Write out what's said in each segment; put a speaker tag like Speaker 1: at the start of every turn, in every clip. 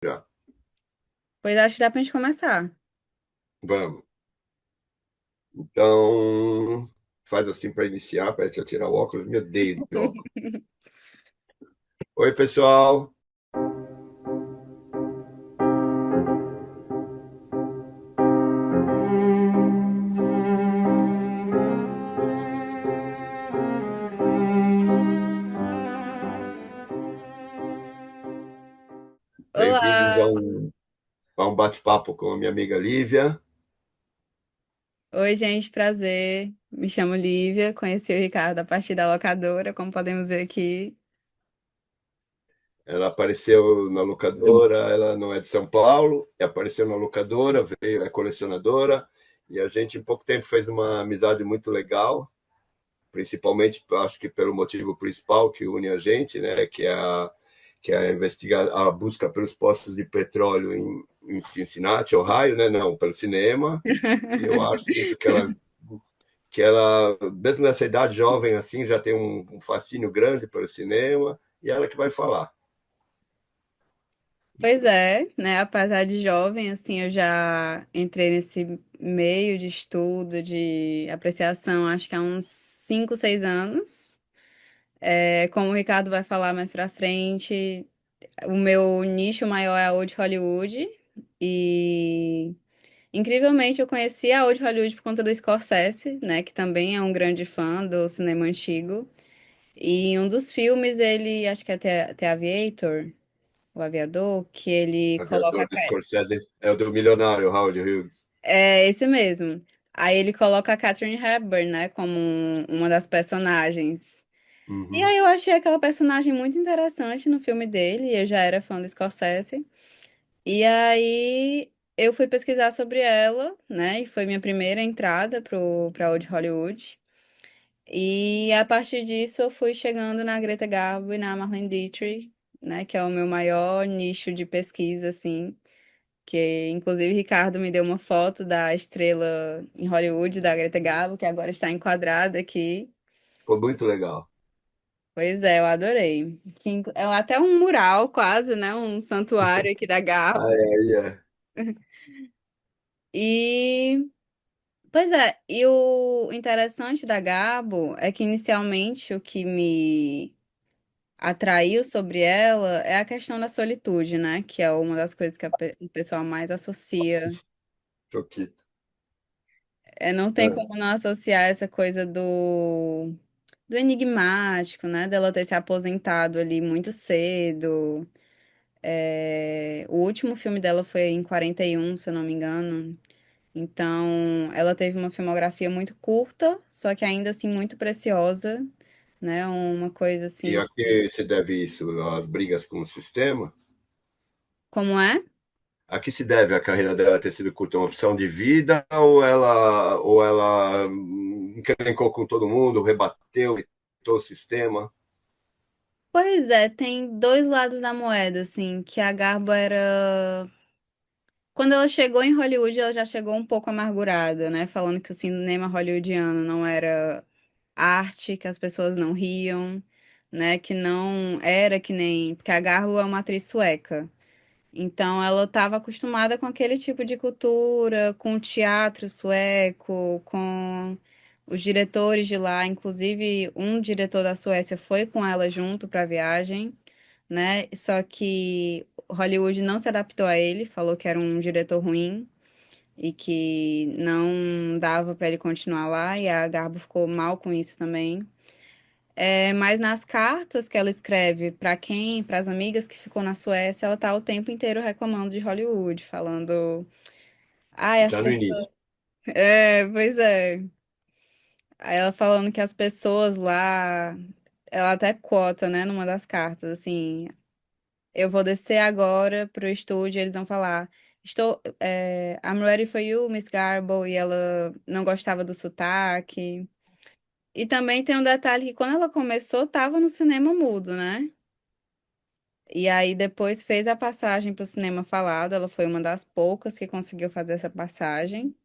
Speaker 1: Já.
Speaker 2: Pois acho que dá pra gente começar.
Speaker 1: Vamos. Então, faz assim para iniciar. Parece que eu tirar o óculos. Me odeio de óculos. Oi, pessoal. Bem-vindos
Speaker 2: Olá!
Speaker 1: a um bate-papo com a minha amiga Lívia.
Speaker 2: Oi, gente, prazer. Me chamo Lívia, conheci o Ricardo a partir da locadora, como podemos ver aqui.
Speaker 1: Ela apareceu na locadora, ela não é de São Paulo, e apareceu na locadora, veio, é colecionadora, e a gente em pouco tempo fez uma amizade muito legal, principalmente, acho que pelo motivo principal que une a gente, né, que é investigar a busca pelos postos de petróleo em Cincinnati, Ohio, né, não, pelo cinema, e eu acho, sinto que ela, mesmo nessa idade jovem assim, já tem um fascínio grande pelo cinema, e ela que vai falar.
Speaker 2: Pois é, né? Apesar de jovem, assim, eu já entrei nesse meio de estudo, de apreciação, acho que há uns 5, 6 anos. Como o Ricardo vai falar mais pra frente, o meu nicho maior é a Old Hollywood. E incrivelmente, eu conheci a Old Hollywood por conta do Scorsese, né, que também é um grande fã do cinema antigo. E em um dos filmes, ele, acho que é The Aviator, o Aviador, que ele coloca...
Speaker 1: Aviador do Scorsese é o do milionário Howard Hughes.
Speaker 2: É esse mesmo. Aí ele coloca a Katharine Hepburn, né, como uma das personagens. E
Speaker 1: Uhum.
Speaker 2: aí eu achei aquela personagem muito interessante no filme dele, e eu já era fã do Scorsese. E aí eu fui pesquisar sobre ela, né? E foi minha primeira entrada pra Old Hollywood. E a partir disso eu fui chegando na Greta Garbo e na Marlene Dietrich, né? Que é o meu maior nicho de pesquisa, assim. Que inclusive Ricardo me deu uma foto da estrela em Hollywood da Greta Garbo, que agora está enquadrada aqui.
Speaker 1: Ficou muito legal.
Speaker 2: Pois é, eu adorei. É até um mural quase, né? Um santuário aqui da
Speaker 1: Ah,
Speaker 2: Garbo.
Speaker 1: é.
Speaker 2: E Pois é, e o interessante da Gabo é que inicialmente o que me atraiu sobre ela é a questão da solitude, né? Que é uma das coisas que o pessoal mais associa.
Speaker 1: Choquito.
Speaker 2: Não tem
Speaker 1: É.
Speaker 2: como não associar essa coisa do enigmático, né? Dela ter se aposentado ali muito cedo. O último filme dela foi em 41, se eu não me engano. Então, ela teve uma filmografia muito curta, só que ainda assim muito preciosa, né? Uma coisa
Speaker 1: E
Speaker 2: assim,
Speaker 1: a que se deve isso? As brigas com o sistema?
Speaker 2: como é?
Speaker 1: A que se deve a carreira dela ter sido curta? Uma opção de vida ou ela encrencou com todo mundo, rebateu, o sistema?
Speaker 2: Pois é, tem dois lados da moeda, assim, que a Garbo era. Quando ela chegou em Hollywood, ela já chegou um pouco amargurada, né? Falando que o cinema hollywoodiano não era arte, que as pessoas não riam, né? Que não era que nem. Porque a Garbo é uma atriz sueca. Então, ela estava acostumada com aquele tipo de cultura, com o teatro sueco, com os diretores de lá. Inclusive, um diretor da Suécia foi com ela junto para a viagem, né? Só que Hollywood não se adaptou a ele, falou que era um diretor ruim e que não dava para ele continuar lá, e a Garbo ficou mal com isso também. Mas nas cartas que ela escreve para as amigas que ficou na Suécia, ela tá o tempo inteiro reclamando de Hollywood, falando, ai, as
Speaker 1: Já no
Speaker 2: pessoas,
Speaker 1: início.
Speaker 2: pois é. Aí ela falando que as pessoas lá, ela até cota, né, numa das cartas, assim, eu vou descer agora pro estúdio, e eles vão falar, I'm ready for you, Miss Garbo, e ela não gostava do sotaque. E também tem um detalhe que quando ela começou, tava no cinema mudo, né? E aí depois fez a passagem para o cinema falado. Ela foi uma das poucas que conseguiu fazer essa passagem.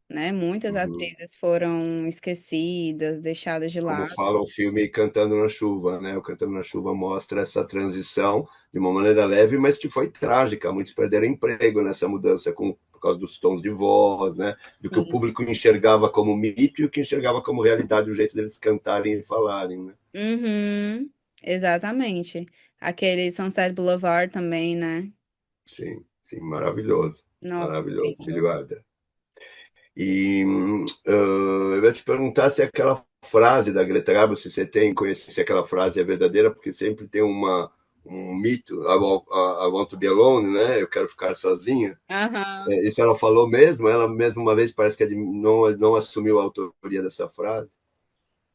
Speaker 2: né? Muitas
Speaker 1: Uhum.
Speaker 2: atrizes foram esquecidas, deixadas de
Speaker 1: Como
Speaker 2: lado.
Speaker 1: fala o filme Cantando na Chuva, né? O Cantando na Chuva mostra essa transição de uma maneira leve, mas que foi trágica. Muitos perderam emprego nessa mudança por causa dos tons de voz, né? Do que o
Speaker 2: Sim.
Speaker 1: público enxergava como mito e o que enxergava como realidade, o jeito deles cantarem e falarem, né?
Speaker 2: Uhum, exatamente. Aquele Sunset Boulevard também, né?
Speaker 1: Sim, sim, maravilhoso.
Speaker 2: Nossa,
Speaker 1: Maravilhoso, Billy
Speaker 2: incrível.
Speaker 1: Wilder. E eu ia te perguntar se aquela frase da Greta Garbo, se você tem conhecimento se aquela frase é verdadeira, porque sempre tem um mito, I want to be alone, né? Eu quero ficar sozinha.
Speaker 2: Aham.
Speaker 1: Isso ela falou mesmo? Ela mesmo uma vez parece que não assumiu a autoria dessa frase.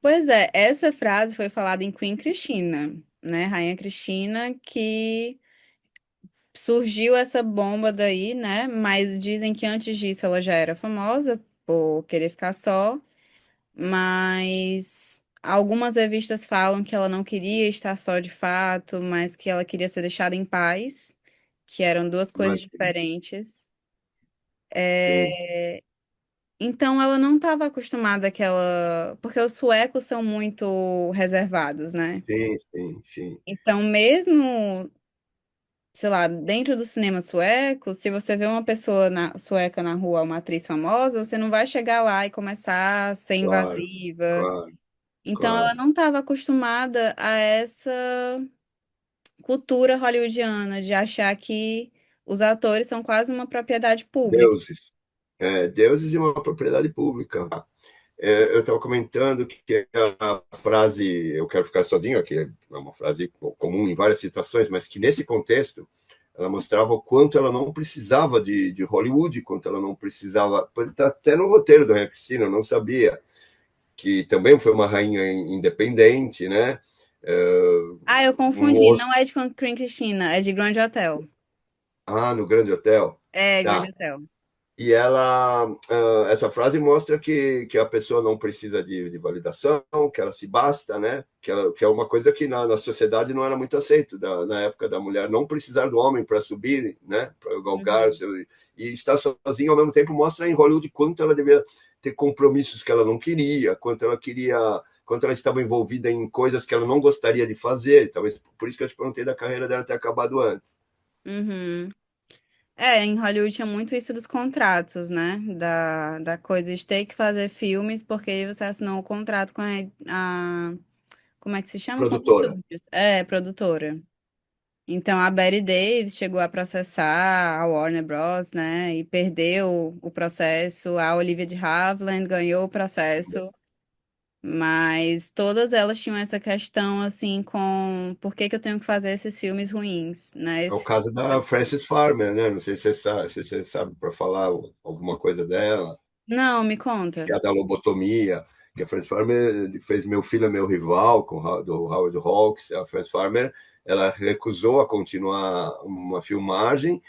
Speaker 2: Pois é, essa frase foi falada em Queen Cristina, né? Rainha Cristina, que surgiu essa bomba daí, né? Mas dizem que antes disso ela já era famosa por querer ficar só, mas algumas revistas falam que ela não queria estar só de fato, mas que ela queria ser deixada em paz, que eram duas coisas
Speaker 1: Imagina.
Speaker 2: diferentes.
Speaker 1: Sim,
Speaker 2: É, então ela não estava acostumada àquela. Porque os suecos são muito reservados, né?
Speaker 1: sim, sim, sim.
Speaker 2: Então, mesmo, sei lá, dentro do cinema sueco, se você vê uma pessoa sueca na rua, uma atriz famosa, você não vai chegar lá e começar a ser
Speaker 1: Claro,
Speaker 2: invasiva.
Speaker 1: claro,
Speaker 2: Então, ela
Speaker 1: claro.
Speaker 2: não estava acostumada a essa cultura hollywoodiana de achar que os atores são quase uma propriedade pública.
Speaker 1: Deuses. Deuses e uma propriedade pública. Eu estava comentando que a frase "eu quero ficar sozinho", que é uma frase comum em várias situações, mas que nesse contexto ela mostrava o quanto ela não precisava de Hollywood, quanto ela não precisava. Tá até no roteiro do Rainha Cristina, eu não sabia, que também foi uma rainha independente, né?
Speaker 2: Ah, eu
Speaker 1: Um
Speaker 2: confundi.
Speaker 1: outro,
Speaker 2: Não é de Queen Cristina, é de Grand Hotel.
Speaker 1: no Grande Hotel.
Speaker 2: É, Grand
Speaker 1: Tá.
Speaker 2: Hotel.
Speaker 1: E essa frase mostra que a pessoa não precisa de validação, que ela se basta, né? Que é uma coisa que na sociedade não era muito aceito, na época da mulher não precisar do homem para subir, né? Para galgar,
Speaker 2: Uhum.
Speaker 1: e estar sozinha ao mesmo tempo mostra em Hollywood quanto ela devia ter compromissos que ela não queria, quanto ela estava envolvida em coisas que ela não gostaria de fazer. Talvez por isso que eu te perguntei da carreira dela ter acabado antes.
Speaker 2: Uhum. É, em Hollywood tinha muito isso dos contratos, né? Da coisa de ter que fazer filmes porque você assinou um contrato com como é que se chama? Com os
Speaker 1: Produtora.
Speaker 2: estúdios. É, produtora. Então a Betty Davis chegou a processar a Warner Bros, né? E perdeu o processo. A Olivia de Havilland ganhou o processo. Mas todas elas tinham essa questão, assim, com por que que eu tenho que fazer esses filmes ruins, né?
Speaker 1: É o
Speaker 2: Esse
Speaker 1: caso da Frances Farmer, né? Não sei se você sabe para falar alguma coisa dela,
Speaker 2: Não, me conta.
Speaker 1: que é a da lobotomia, que a Frances Farmer fez Meu Filho é Meu Rival, do Howard Hawks. A Frances Farmer, ela recusou a continuar uma filmagem,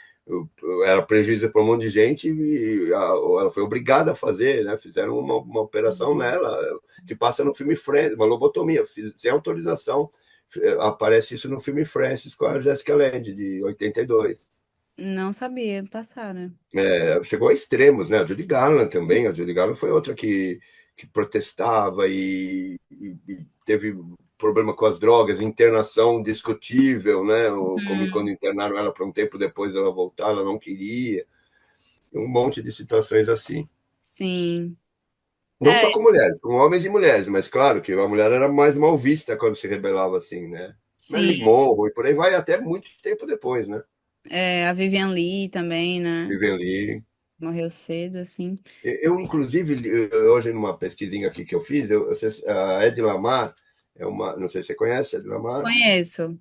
Speaker 1: era prejuízo para um monte de gente e ela foi obrigada a fazer, né? Fizeram uma operação
Speaker 2: Uhum.
Speaker 1: nela, que passa no filme Friends, uma lobotomia, sem autorização. Aparece isso no filme Frances com a Jessica Lange, de 82.
Speaker 2: Não sabia, passaram.
Speaker 1: Chegou a extremos, né? A Judy Garland também. A Judy Garland foi outra que protestava e teve problema com as drogas, internação discutível, né? Como quando
Speaker 2: Hum,
Speaker 1: internaram ela para um tempo depois ela voltar, ela não queria. Um monte de situações assim.
Speaker 2: sim.
Speaker 1: Não
Speaker 2: É,
Speaker 1: só com mulheres, com homens e mulheres, mas claro que a mulher era mais mal vista quando se rebelava assim, né? Marilyn
Speaker 2: sim.
Speaker 1: Monroe e por aí vai até muito tempo depois, né?
Speaker 2: É, a Vivian Lee também, né?
Speaker 1: Vivian Lee.
Speaker 2: Morreu cedo, assim.
Speaker 1: Inclusive, hoje numa pesquisinha aqui que eu fiz, a Ed Lamar não sei se você conhece a Ed Lamar,
Speaker 2: Conheço.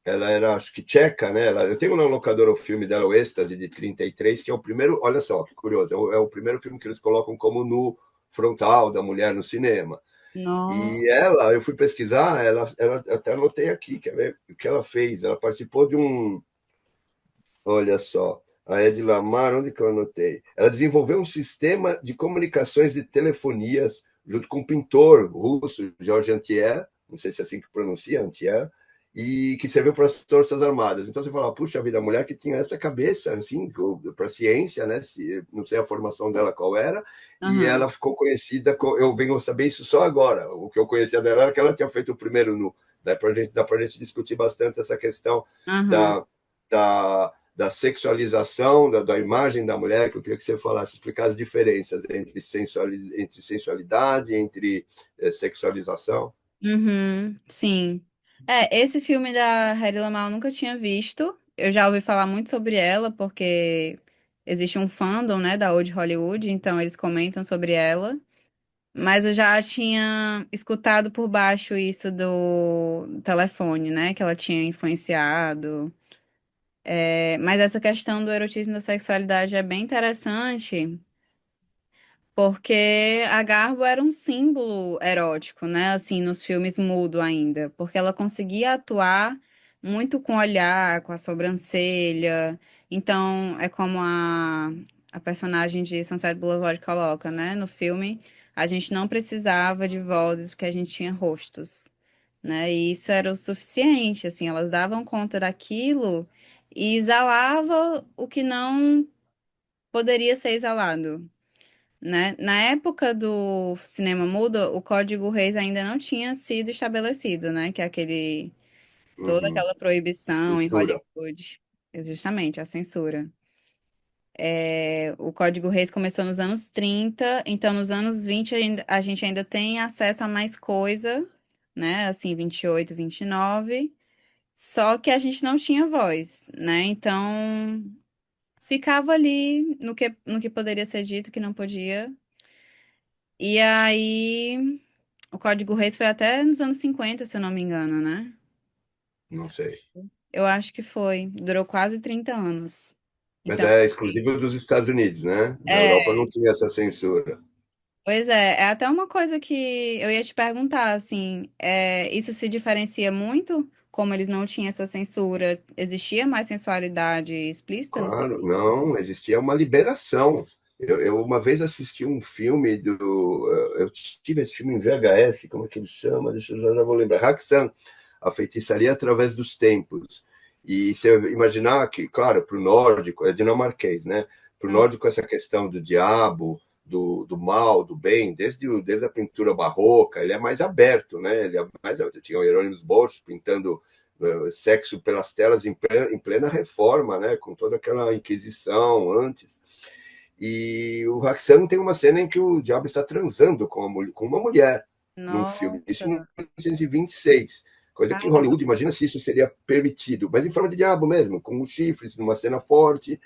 Speaker 1: ela era, acho que tcheca, né? Eu tenho na locadora o filme dela, o Êxtase, de 33, que é o primeiro, olha só, que curioso, é o primeiro filme que eles colocam como nu frontal da mulher no cinema.
Speaker 2: Não.
Speaker 1: E eu fui pesquisar, ela até anotei aqui, quer ver o que ela fez? Ela participou de olha só, a Ed Lamar, onde que eu anotei? Ela desenvolveu um sistema de comunicações de telefonias junto com um pintor russo, Georges Antier, não sei se é assim que pronuncia, Antier, e que serviu para as Forças Armadas. Então você fala, puxa vida, a mulher que tinha essa cabeça, assim, para a ciência, né? Não sei a formação dela qual era, e
Speaker 2: Aham,
Speaker 1: ela ficou conhecida. Eu venho saber isso só agora. O que eu conhecia dela era que ela tinha feito o primeiro nu. Dá para a gente discutir bastante essa questão
Speaker 2: aham.
Speaker 1: da, da sexualização, da imagem da mulher, que eu queria que você falasse, explicar as diferenças entre sensualidade, entre sexualização.
Speaker 2: Uhum, sim. Esse filme da Hedy Lamarr eu nunca tinha visto. Eu já ouvi falar muito sobre ela, porque existe um fandom, né, da Old Hollywood, então eles comentam sobre ela. Mas eu já tinha escutado por baixo isso do telefone, né, que ela tinha influenciado. Mas essa questão do erotismo e da sexualidade é bem interessante. Porque a Garbo era um símbolo erótico, né? Assim, nos filmes mudo ainda. Porque ela conseguia atuar muito com o olhar, com a sobrancelha. Então, é como a personagem de Sunset Boulevard coloca, né? No filme, a gente não precisava de vozes porque a gente tinha rostos, né? E isso era o suficiente, assim. Elas davam conta daquilo e exalava o que não poderia ser exalado, né? Na época do cinema mudo, o Código Reis ainda não tinha sido estabelecido, né? Que é toda
Speaker 1: Uhum.
Speaker 2: aquela proibição em
Speaker 1: Censura.
Speaker 2: Hollywood, justamente a censura. O Código Reis começou nos anos 30, então nos anos 20 a gente ainda tem acesso a mais coisa, né? Assim, 28, 29. Só que a gente não tinha voz, né? Então ficava ali no que poderia ser dito, que não podia. E aí. O Código Reis foi até nos anos 50, se eu não me engano, né?
Speaker 1: Não sei.
Speaker 2: Eu acho que foi. Durou quase 30 anos.
Speaker 1: Mas
Speaker 2: Então,
Speaker 1: é exclusivo dos Estados Unidos, né? Na Europa
Speaker 2: é.
Speaker 1: não tinha essa censura.
Speaker 2: Pois é até uma coisa que eu ia te perguntar, assim, isso se diferencia muito? Como eles não tinham essa censura, existia mais sensualidade explícita nos
Speaker 1: Claro,
Speaker 2: filmes?
Speaker 1: não, existia uma liberação. Eu uma vez assisti um filme eu tive esse filme em VHS, como é que ele chama? Deixa eu já vou lembrar. Haxan, A Feitiçaria através dos Tempos. E você imaginar que, claro, para o nórdico, é dinamarquês, né? Para o
Speaker 2: Hum,
Speaker 1: nórdico, essa questão do diabo, do mal, do bem, desde a pintura barroca, ele é mais aberto, né? Ele é mais, tinha o Hieronymus Bosch pintando sexo pelas telas em plena reforma, né, com toda aquela inquisição antes. E o Roxane tem uma cena em que o diabo está transando com uma mulher num filme, isso em
Speaker 2: nossa,
Speaker 1: 1926. Coisa que em
Speaker 2: caramba.
Speaker 1: Hollywood, imagina se isso seria permitido, mas em forma de diabo mesmo, com os chifres, numa cena forte,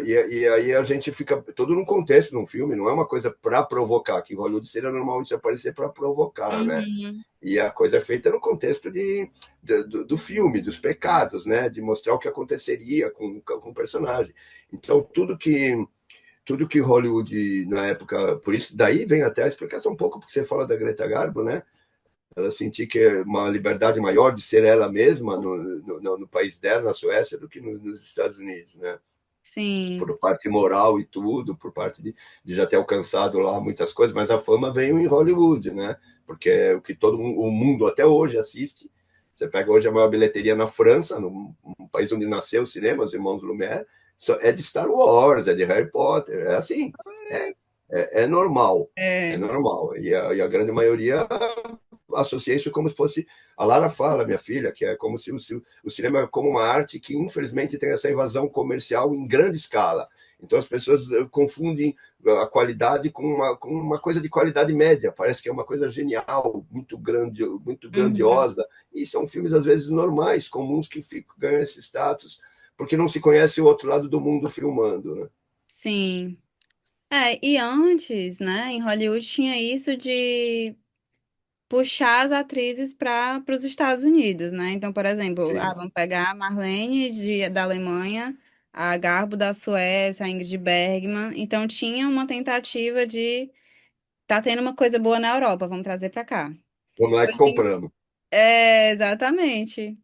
Speaker 1: e aí a gente fica todo num contexto num filme, não é uma coisa para provocar, que em Hollywood seria normal isso aparecer para provocar, né?
Speaker 2: Uhum,
Speaker 1: E a coisa é feita no contexto do filme, dos pecados, né? De mostrar o que aconteceria com o personagem. Então, tudo que Hollywood, na época, por isso, daí vem até a explicação um pouco, porque você fala da Greta Garbo, né? Ela sentia que é uma liberdade maior de ser ela mesma no país dela, na Suécia, do que nos Estados Unidos, né?
Speaker 2: sim.
Speaker 1: Por parte moral e tudo, por parte de já ter alcançado lá muitas coisas, mas a fama veio em Hollywood, né? Porque é o que o mundo até hoje assiste. Você pega hoje a maior bilheteria na França, no país onde nasceu o cinema, os irmãos Lumière, é de Star Wars, é de Harry Potter, é assim, é, é normal, é
Speaker 2: É.
Speaker 1: normal. E a grande maioria associa isso como se fosse. A Lara fala, minha filha, que é como se o cinema é como uma arte que, infelizmente, tem essa invasão comercial em grande escala. Então, as pessoas confundem a qualidade com uma coisa de qualidade média. Parece que é uma coisa genial, muito grande, muito
Speaker 2: Uhum,
Speaker 1: grandiosa. E são filmes, às vezes, normais, comuns, que ganham esse status, porque não se conhece o outro lado do mundo filmando. Né?
Speaker 2: sim. E antes, né, em Hollywood tinha isso de puxar as atrizes para os Estados Unidos, né? Então, por exemplo,
Speaker 1: Sim.
Speaker 2: vamos pegar a Marlene da Alemanha, a Garbo da Suécia, a Ingrid Bergman. Então, tinha uma tentativa de tá tendo uma coisa boa na Europa, vamos trazer para cá.
Speaker 1: Vamos lá que
Speaker 2: Hoje em-
Speaker 1: compramos.
Speaker 2: Exatamente.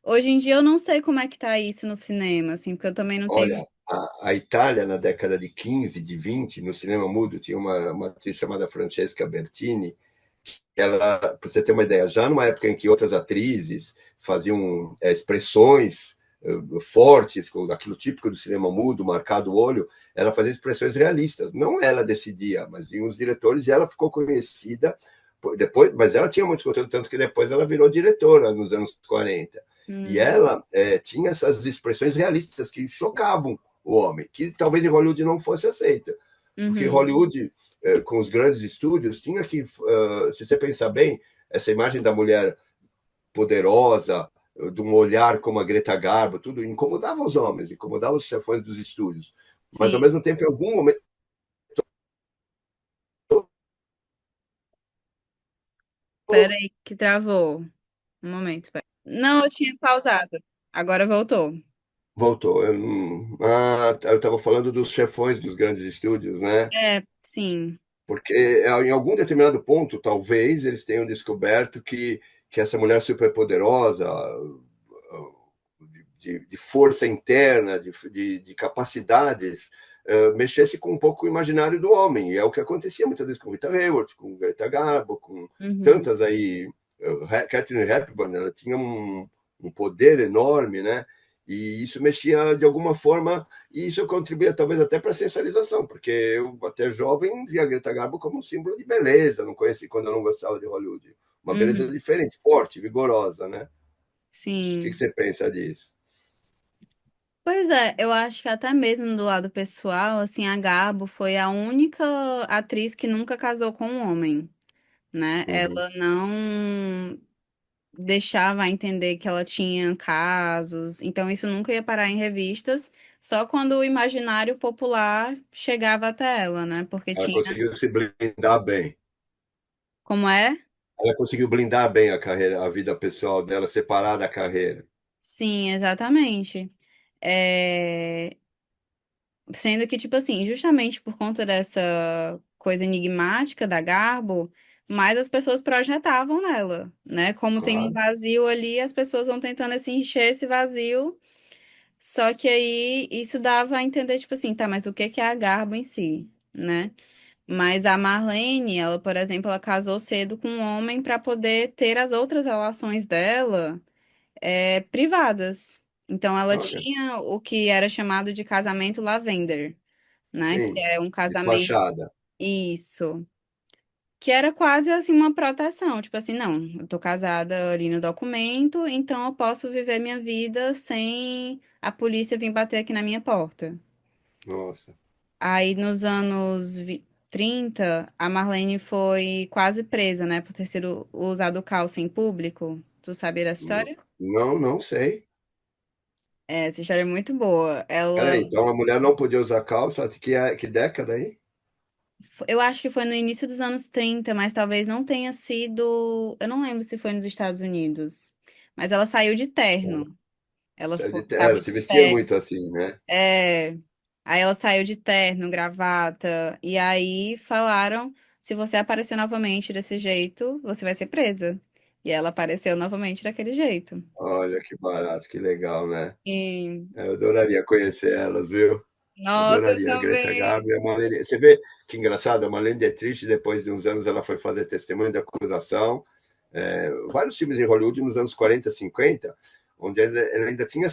Speaker 2: Hoje em dia eu não sei como é que tá isso no cinema, assim, porque eu também não tenho.
Speaker 1: Olha, a Itália, na década de 15, de 20, no cinema mudo, tinha uma atriz chamada Francesca Bertini, Ela, para você ter uma ideia, já numa época em que outras atrizes faziam expressões fortes, com aquilo típico do cinema mudo, marcado o olho, ela fazia expressões realistas. Não ela decidia, mas vinham os diretores e ela ficou conhecida depois, mas ela tinha muito conteúdo, tanto que depois ela virou diretora nos anos 40. E
Speaker 2: Hum,
Speaker 1: ela tinha essas expressões realistas que chocavam o homem, que talvez em Hollywood não fosse aceita. Porque
Speaker 2: uhum,
Speaker 1: Hollywood, com os grandes estúdios, tinha que, se você pensar bem, essa imagem da mulher poderosa, de um olhar como a Greta Garbo, tudo incomodava os homens, incomodava os chefões dos estúdios. Mas, ao
Speaker 2: sim.
Speaker 1: mesmo tempo, em algum momento.
Speaker 2: Pera aí que travou. Um momento, pera. Não, eu tinha pausado. Agora voltou.
Speaker 1: Voltou. Eu estava falando dos chefões dos grandes estúdios, né?
Speaker 2: É, sim.
Speaker 1: Porque em algum determinado ponto, talvez, eles tenham descoberto que essa mulher superpoderosa, de força interna, de capacidades, mexesse com um pouco o imaginário do homem. E é o que acontecia muitas vezes com Rita Hayworth, com Greta Garbo, com
Speaker 2: Uhum,
Speaker 1: tantas aí. Catherine Hepburn, ela tinha um poder enorme, né? E isso mexia de alguma forma, e isso contribuía talvez até para a sensualização, porque eu, até jovem, via a Greta Garbo como um símbolo de beleza, não conheci quando eu não gostava de Hollywood. Uma beleza
Speaker 2: uhum,
Speaker 1: diferente, forte, vigorosa, né? O que
Speaker 2: sim.
Speaker 1: você pensa disso?
Speaker 2: Pois é, eu acho que até mesmo do lado pessoal, assim, a Garbo foi a única atriz que nunca casou com um homem, né?
Speaker 1: Uhum.
Speaker 2: Ela não deixava entender que ela tinha casos, então isso nunca ia parar em revistas, só quando o imaginário popular chegava até ela, né? Porque
Speaker 1: Ela
Speaker 2: tinha.
Speaker 1: conseguiu se blindar bem.
Speaker 2: Como é?
Speaker 1: Ela conseguiu blindar bem a carreira, a vida pessoal dela, separar da carreira.
Speaker 2: Sim, exatamente. É, sendo que, tipo assim, justamente por conta dessa coisa enigmática da Garbo, mais as pessoas projetavam nela, né? Como tem um
Speaker 1: Claro.
Speaker 2: vazio ali, as pessoas vão tentando assim, encher esse vazio. Só que aí isso dava a entender, tipo assim, tá, mas o que que é a Garbo em si, né? Mas a Marlene, ela, por exemplo, ela casou cedo com um homem para poder ter as outras relações dela privadas. Então ela
Speaker 1: Olha,
Speaker 2: tinha o que era chamado de casamento lavender, né? Que
Speaker 1: sim,
Speaker 2: é um
Speaker 1: de
Speaker 2: casamento.
Speaker 1: fachada.
Speaker 2: Isso. Que era quase assim uma proteção. Tipo assim, não, eu tô casada ali no documento, então eu posso viver minha vida sem a polícia vir bater aqui na minha porta.
Speaker 1: Nossa.
Speaker 2: Aí nos anos 30, a Marlene foi quase presa, né? Por ter sido usado calça em público. Tu sabia dessa história?
Speaker 1: Não, não sei.
Speaker 2: É, essa história é muito boa. Ela,
Speaker 1: Peraí, então a mulher não podia usar calça? Que década aí?
Speaker 2: eu acho que foi no início dos anos 30, mas talvez não tenha sido. Eu não lembro se foi nos Estados Unidos. Mas ela saiu de terno. Ela tava
Speaker 1: Ela
Speaker 2: de
Speaker 1: se vestia
Speaker 2: terno.
Speaker 1: muito assim, né?
Speaker 2: É. Aí ela saiu de terno, gravata. E aí falaram: se você aparecer novamente desse jeito, você vai ser presa. E ela apareceu novamente daquele jeito.
Speaker 1: Olha que barato, que legal, né?
Speaker 2: E.
Speaker 1: Eu adoraria conhecer elas, viu?
Speaker 2: Nossa, eu
Speaker 1: Adoraria. A Greta
Speaker 2: também.
Speaker 1: Garbo e a Marlene. Você vê que engraçado, a Marlene Dietrich, depois de uns anos, ela foi fazer testemunho de acusação. Vários filmes em Hollywood nos anos 40, 50, onde ela ainda tinha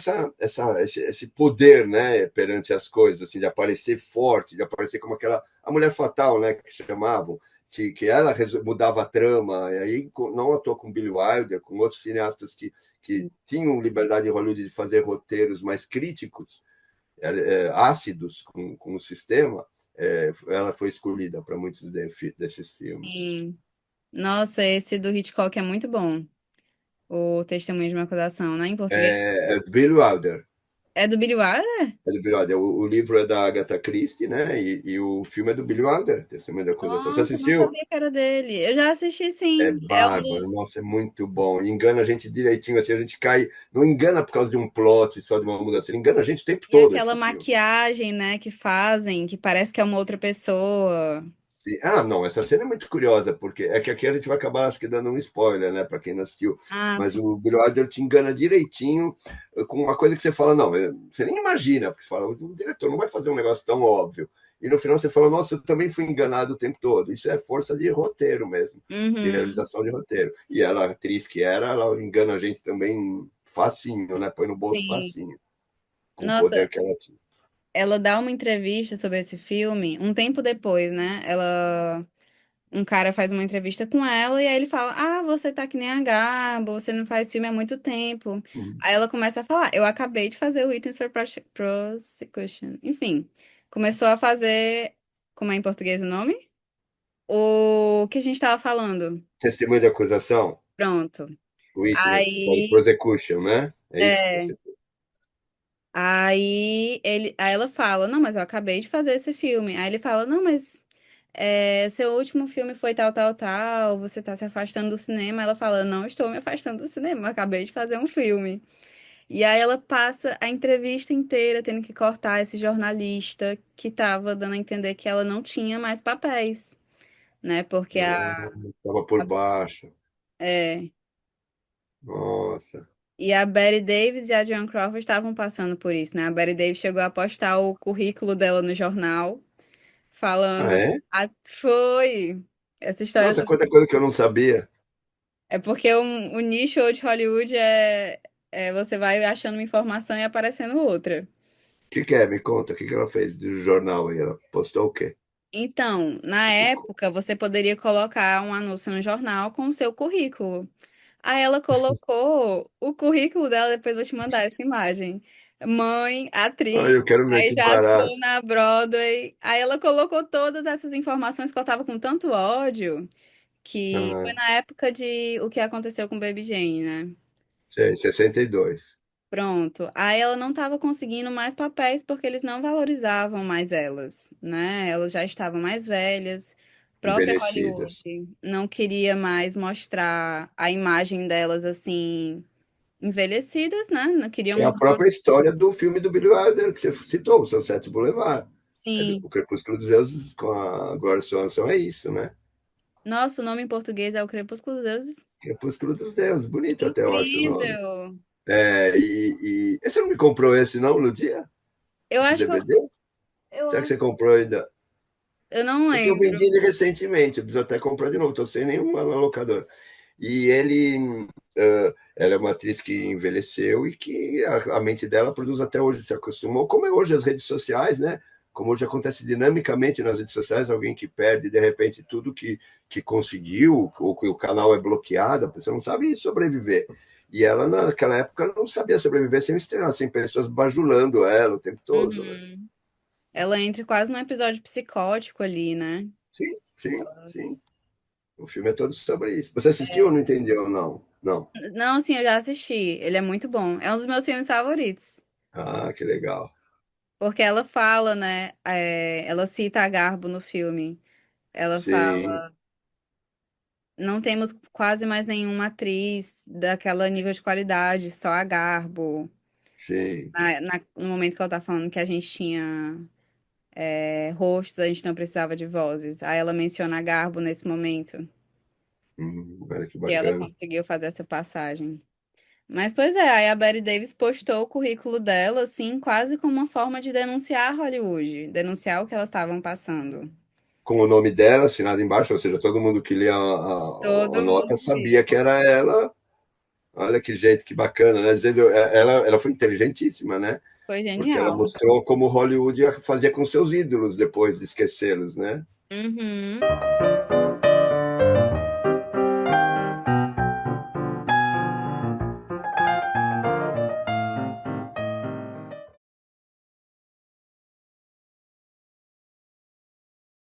Speaker 1: esse poder, né, perante as coisas, assim, de aparecer forte, de aparecer como a mulher fatal, né, que chamavam, que ela mudava a trama, e aí não à toa com Billy Wilder, com outros cineastas que tinham liberdade em Hollywood de fazer roteiros mais críticos, ácidos com o sistema, ela foi escolhida para muitos desses filmes.
Speaker 2: Sim. Nossa, esse do Hitchcock é muito bom. O Testemunho de uma Acusação, né? Em português.
Speaker 1: Billy Wilder.
Speaker 2: É do Billy Wilder?
Speaker 1: É do Billy Wilder. O livro é da Agatha Christie, né? E o filme é do Billy Wilder, Testemunho da Acusação. Você
Speaker 2: Nossa, eu não
Speaker 1: assistiu?
Speaker 2: sabia que era dele. Eu já assisti,
Speaker 1: É
Speaker 2: sim. É um
Speaker 1: bárbaro, nossa, é
Speaker 2: dos.
Speaker 1: muito bom. Engana a gente direitinho, assim, a gente cai. Não engana por causa de um plot, só de uma mudança. Ele engana a gente o tempo
Speaker 2: E
Speaker 1: todo,
Speaker 2: aquela
Speaker 1: esse filme.
Speaker 2: maquiagem, né, que fazem, que parece que é uma outra pessoa.
Speaker 1: Ah, não, essa cena é muito curiosa, porque é que aqui a gente vai acabar, acho que, dando um spoiler, né, para quem não assistiu.
Speaker 2: Ah,
Speaker 1: Mas
Speaker 2: sim.
Speaker 1: o Billy Wilder te engana direitinho com uma coisa que você fala, não, você nem imagina, porque você fala, o diretor não vai fazer um negócio tão óbvio. E no final você fala, nossa, eu também fui enganado o tempo todo. Isso é força de roteiro mesmo, de
Speaker 2: Uhum,
Speaker 1: realização de roteiro. E ela, a atriz que era, ela engana a gente também facinho, né? Põe no bolso
Speaker 2: sim.
Speaker 1: facinho, com o
Speaker 2: Nossa,
Speaker 1: poder que ela tinha.
Speaker 2: ela dá uma entrevista sobre esse filme um tempo depois, né? Um cara faz uma entrevista com ela e aí ele fala: Ah, você tá que nem a Garbo, você não faz filme há muito tempo.
Speaker 1: Uhum.
Speaker 2: Aí ela começa a falar: Eu acabei de fazer o Witness for Prosecution. Enfim, começou a fazer. Como é em português o nome? O que a gente tava falando.
Speaker 1: Testemunho de acusação,
Speaker 2: Pronto.
Speaker 1: witness for
Speaker 2: Aí.
Speaker 1: prosecution, né? É isso que
Speaker 2: É.
Speaker 1: você.
Speaker 2: Aí ela fala: Não, mas eu acabei de fazer esse filme. Aí ele fala: Não, mas. Seu último filme foi tal, tal, tal, você tá se afastando do cinema. Ela fala, não estou me afastando do cinema, eu acabei de fazer um filme. E aí ela passa a entrevista inteira tendo que cortar esse jornalista que tava dando a entender que ela não tinha mais papéis, né? Porque
Speaker 1: Estava por
Speaker 2: a-
Speaker 1: baixo.
Speaker 2: é,
Speaker 1: Nossa.
Speaker 2: e a Betty Davis e a Joan Crawford estavam passando por isso, né? A Betty Davis chegou a postar o currículo dela no jornal,
Speaker 1: Ah,
Speaker 2: falando,
Speaker 1: é?
Speaker 2: foi essa história.
Speaker 1: Nossa, quanta coisa que eu não sabia.
Speaker 2: É porque o nicho de Hollywood você vai achando uma informação e aparecendo outra.
Speaker 1: O que é? Me conta, o que ela fez do jornal aí? Ela postou o quê?
Speaker 2: Então, na época, você poderia colocar um anúncio no jornal com o seu currículo. Aí ela colocou o currículo dela, depois eu vou te mandar essa imagem. Mãe,
Speaker 1: Ah,
Speaker 2: atriz,
Speaker 1: eu quero ver
Speaker 2: aí
Speaker 1: que
Speaker 2: já
Speaker 1: barato.
Speaker 2: atuou na Broadway. Aí ela colocou todas essas informações que ela tava com tanto ódio, que foi
Speaker 1: Ah,
Speaker 2: na época de o que aconteceu com Baby Jane, né?
Speaker 1: sei, 62.
Speaker 2: Pronto. Aí ela não estava conseguindo mais papéis porque eles não valorizavam mais elas, né? Elas já estavam mais velhas. Própria Hollywood
Speaker 1: Envelhecidas.
Speaker 2: não queria mais mostrar a imagem delas assim envelhecidas, né? Não queriam
Speaker 1: É a própria história do filme do Billy Wilder que você citou, o Sunset Boulevard.
Speaker 2: sim.
Speaker 1: O Crepúsculo dos Deuses com a Gloria Swanson é isso, né?
Speaker 2: Nossa, o nome em português é O Crepúsculo dos Deuses.
Speaker 1: Crepúsculo dos Deuses, bonito até eu acho o nome.
Speaker 2: Incrível.
Speaker 1: Você não me comprou esse não no dia?
Speaker 2: Eu
Speaker 1: Esse
Speaker 2: acho que
Speaker 1: DVD?
Speaker 2: eu
Speaker 1: Será que
Speaker 2: acho,
Speaker 1: você comprou ainda?
Speaker 2: eu não
Speaker 1: Porque eu
Speaker 2: lembro.
Speaker 1: vendi ele recentemente, eu preciso até comprar de novo, estou sem nenhuma na locadora. E ela é uma atriz que envelheceu e que a mente dela produz até hoje, se acostumou, como é hoje as redes sociais, né? Como hoje acontece dinamicamente nas redes sociais, alguém que perde de repente tudo que conseguiu, ou que o canal é bloqueado, a pessoa não sabe sobreviver. E ela, naquela época, não sabia sobreviver sem estrear, sem pessoas bajulando ela o tempo todo, né?
Speaker 2: Uhum. Ela entra quase num episódio psicótico ali, né?
Speaker 1: Sim, sim, sim. O filme é todo sobre isso. Você assistiu ou não entendeu? Não, não.
Speaker 2: Não, sim, eu já assisti. Ele é muito bom. É um dos meus filmes favoritos.
Speaker 1: Ah, que legal.
Speaker 2: Porque ela fala, né? Ela cita a Garbo no filme. Ela
Speaker 1: Sim,
Speaker 2: fala: não temos quase mais nenhuma atriz daquela nível de qualidade, só a Garbo.
Speaker 1: sim.
Speaker 2: No momento que ela tá falando que a gente tinha rostos, a gente não precisava de vozes. Aí ela menciona a Garbo nesse momento,
Speaker 1: Olha que
Speaker 2: que ela
Speaker 1: bacana.
Speaker 2: conseguiu fazer essa passagem. Mas, pois é, aí a Betty Davis postou o currículo dela, assim, quase como uma forma de denunciar Hollywood, denunciar o que elas estavam passando.
Speaker 1: Com o nome dela assinado embaixo, ou seja, todo mundo que lia a
Speaker 2: Todo
Speaker 1: nota
Speaker 2: mundo
Speaker 1: sabia
Speaker 2: via.
Speaker 1: que era ela. Olha que jeito, que bacana, né? Dizendo, ela foi inteligentíssima, né?
Speaker 2: Foi
Speaker 1: Porque ela
Speaker 2: genial.
Speaker 1: mostrou como Hollywood fazia com seus ídolos depois de esquecê-los, né?
Speaker 2: Uhum.